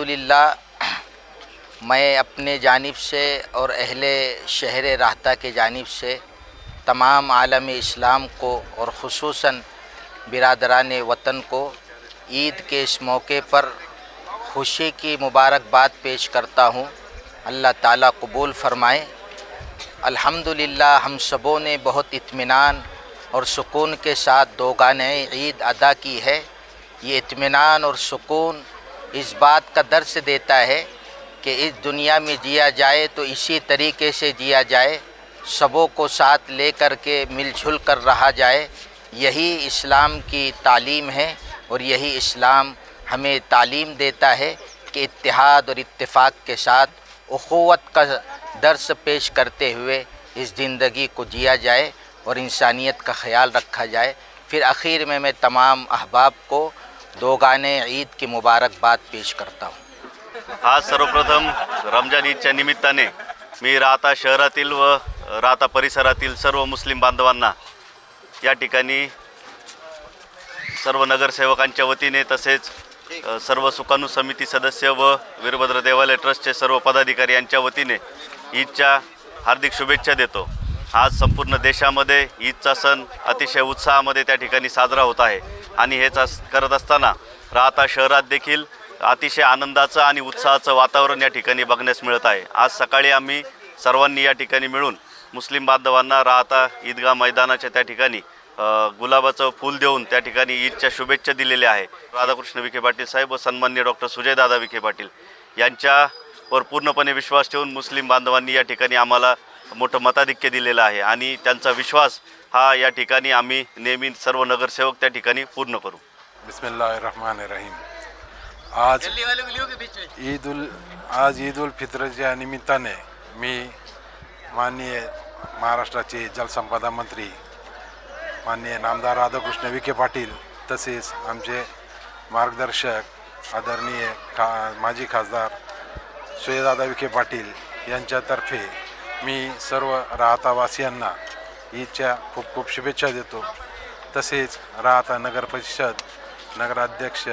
अल्हम्दुलिल्लाह मैं अपने जानिब से और अहले शहर राहता के जानिब से तमाम आलम इस्लाम को और ख़ुसूसन बिरादरान वतन को ईद के इस मौके पर खुशी की मुबारकबाद पेश करता हूँ। अल्लाह ताला कबूल फ़रमाए। अल्हम्दुलिल्लाह हम सबों ने बहुत इत्मीनान और सुकून के साथ दोगाने ईद अदा की है। ये इत्मीनान और सुकून इस बात का दर्स देता है कि इस दुनिया में जिया जाए तो इसी तरीके से जिया जाए, सबों को साथ ले कर के मिलजुल कर रहा जाए। यही इस्लाम की तालीम है और यही इस्लाम हमें तालीम देता है कि इत्तेहाद और इत्तेफाक के साथ उख़ुवत का दर्स पेश करते हुए इस ज़िंदगी को जिया जाए और इंसानियत का ख़याल रखा जाए। फिर आखिर में मैं तमाम अहबाब को दोगाने ईद की मुबारकबाद पेश करता हूँ। आज सर्वप्रथम रमजान ईदच्या निमित्ताने मी राहता शहरातील व राहता परिसरातील सर्व मुस्लिम बांधवांना या ठिकाणी सर्व नगरसेवकांच्या वतीने तसेच सर्व सुकाणू समिती सदस्य व वीरभद्र देवालय ट्रस्टचे सर्व पदाधिकारी यांच्या वतीने ईदच्या हार्दिक शुभेच्छा देतो। आज संपूर्ण देशामध्ये ईदचा सण अतिशय उत्साहामध्ये त्या ठिकाणी साजरा होत आहे आणि हेच करत असताना राहता शहरात देखील अतिशय आनंदाचं आणि उत्साहाचं वातावरण या ठिकाणी बघण्यास मिळत आहे। आज सकाळी आम्ही सर्वांनी या ठिकाणी मिळून मुस्लिम बांधवांना राहता ईदगाह मैदानाच्या त्या ठिकाणी गुलाबाचं फूल देऊन त्या ठिकाणी ईदच्या शुभेच्छा दिलेल्या आहे। राधाकृष्ण विखे पाटील साहेब व सन्माननीय डॉक्टर सुजयदादा विखे पाटील यांच्यावर पूर्णपणे विश्वास ठेवून मुस्लिम बांधवांनी या ठिकाणी आम्हाला मोठं मताधिक्य दिलेलं आहे आणि त्यांचा विश्वास हा या ठिकाणी आम्ही नेहमी सर्व नगरसेवक त्या ठिकाणी पूर्ण करू। बिस्मिल्लाहिर्रहमानिर्रहीम। आज ईद उल फित्रच्या निमित्ताने मी माननीय महाराष्ट्राचे जलसंपदा मंत्री माननीय नामदार राधाकृष्ण विखे पाटील तसेच आमचे मार्गदर्शक आदरणीय माजी खासदार सुजयदादा विखे पाटील यांच्यातर्फे मी सर्व राहतावासियांना ईदच्या खूप खूप शुभेच्छा देतो। तसेच राहता नगर परिषद नगराध्यक्ष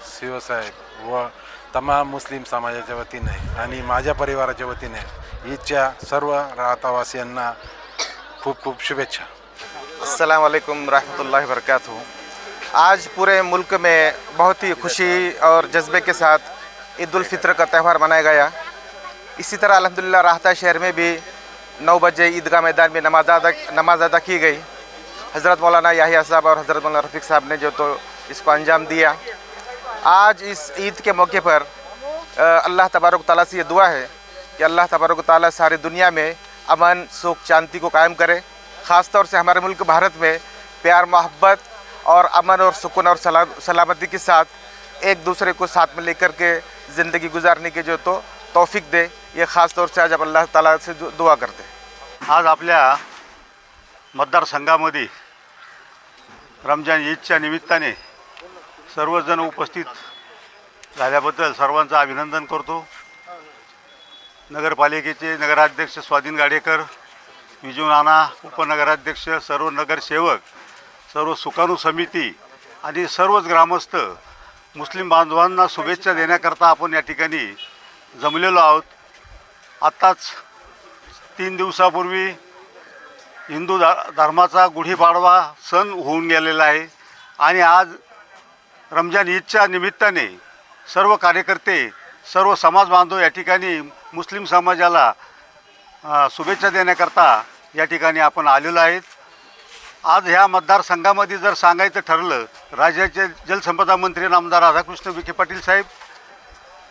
शिवसाहेब व तमाम मुस्लिम समाजाच्या वतीने आणि माझ्या परिवाराच्या वतीने ईदच्या सर्व राहतावासियांना खूब खूब शुभेच्छा। अस्सलाम वालेकुम रहमतुल्लाहि वबरकातुहू। आज पूरे मुल्क में बहुत ही खुशी और जज्बे के साथ ईद उल फित्र का त्यौहार मनाया गया। इसी तरह अल्हम्दुलिल्लाह राहता शहर में भी 9 बजे ईदगाह मैदान में नमाज अदा की गई। हज़रत मौलाना याहिया साहब और हज़रत मौलाना रफ़ीक साहब ने जो तो इसको अंजाम दिया। आज इस ईद के मौके पर अल्लाह तबारक ताला से ये दुआ है कि अल्लाह तबारक ताला सारी दुनिया में अमन सुख शांति को कायम करे। ख़ास तौर से हमारे मुल्क भारत में प्यार मोहब्बत और अमन और सुकून और सलामती के साथ एक दूसरे को साथ में लेकर के ज़िंदगी गुजारने की जो तो तौफीक दे, ये ख़ास तौर से आज अल्लाह ताला से दुआ करते हैं। आज आपल्या मतदारसंघामध्ये रमजान ईदच्या निमित्ताने सर्वजण उपस्थित झाल्याबद्दल सर्वांचं अभिनंदन करतो। नगरपालिकेचे नगराध्यक्ष स्वाधीन गाडेकर, विजू नाना, उपनगराध्यक्ष, सर्व नगरसेवक, सर्व सुकाणू समिती आणि सर्वच ग्रामस्थ मुस्लिम बांधवांना शुभेच्छा देण्याकरता आपण या ठिकाणी जमलेलो आहोत। आत्ताच 3 दिवसापूर्वी हिंदू धर्माचा गुढीपाडवा सण होऊन गेलेला आहे आणि आज रमजान ईदच्या निमित्ताने सर्व कार्यकर्ते सर्व समाज बांधव या ठिकाणी मुस्लिम समाजाला शुभेच्छा देण्याकरता या ठिकाणी आपण आलेलो आहेत। आज ह्या मतदारसंघामध्ये जर सांगायचं ठरलं, राज्याचे जलसंपदा मंत्री नामदार राधाकृष्ण विखे पाटील साहेब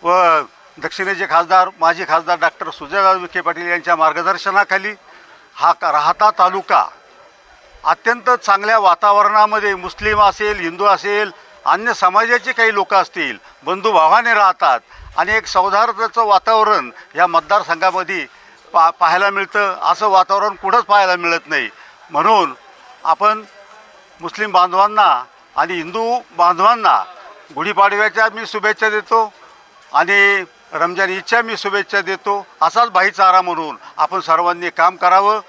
व दक्षिणेचे खासदार माजी खासदार डॉक्टर सुजयदादा विखे पाटील यांच्या मार्गदर्शनाखाली हा राहता तालुका अत्यंत चांगल्या वातावरणामध्ये मुस्लिम असेल, हिंदू असेल, अन्य समाजाचे काही लोक असतील, बंधुभावाने राहतात आणि एक सौहार्दाचं वातावरण या मतदारसंघामध्ये पाहायला मिळतं। असं वातावरण कुठंच पाहायला मिळत नाही। म्हणून आपण मुस्लिम बांधवांना आणि हिंदू बांधवांना गुढीपाडव्याच्या मी शुभेच्छा देतो आणि रमजान ईदच्या मी शुभेच्छा देतो। असाच भाईचारा म्हणून आपण सर्वांनी काम करावं।